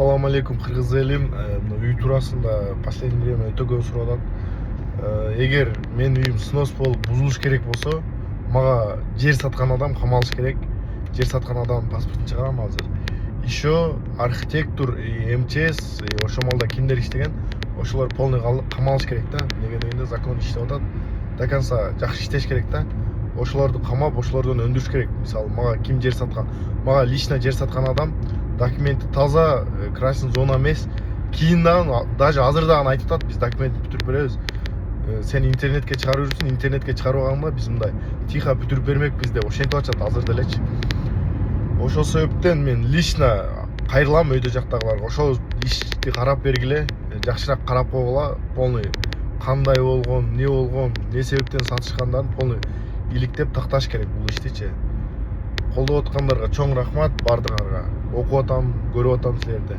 Ассаламу алейкум, кыргыз элим. Үй туурасында последний время өтө көп сурап атат. Эгер менин үйүм снос болуп бузулуш керек болсо, мага жер саткан адам камалыш керек. Жер саткан адам паспортун чыгарам азыр. Еще архитектор, МЧС, ошол малда кимдер иштеген, ошолор полный камалыш керек да. Неге дегенде закон иштеп атат. До конца жакшы иштеш керек да. Ошолорду камап, ошолордон өндүрүш керек. Мисалы, мага ким жер саткан, мага лично жер саткан адам документи таза, красный зона эмес. Кийин дагы, даже азыр дагы айтып атат, биз документти бүтүрүп беребиз. Сен интернетке чыгарып жүрсүң, интернетке чыгарбаганга биз мындай тихо бүтүрүп бермекпиз деп ошентип атышат азыр делечи. Ошол себептен мен лично кайрылам өйдө жактагыларга. Ошол ишти карап бергиле, жакшыраак карап койгула, полный кандай болгон, не себептен сатышкандарын полный иликтеп такташ керек бул иштичи. Колдоп аткандарга чоң рахмат бардыгыңарга. Окуп атам, көрүп атам силерди.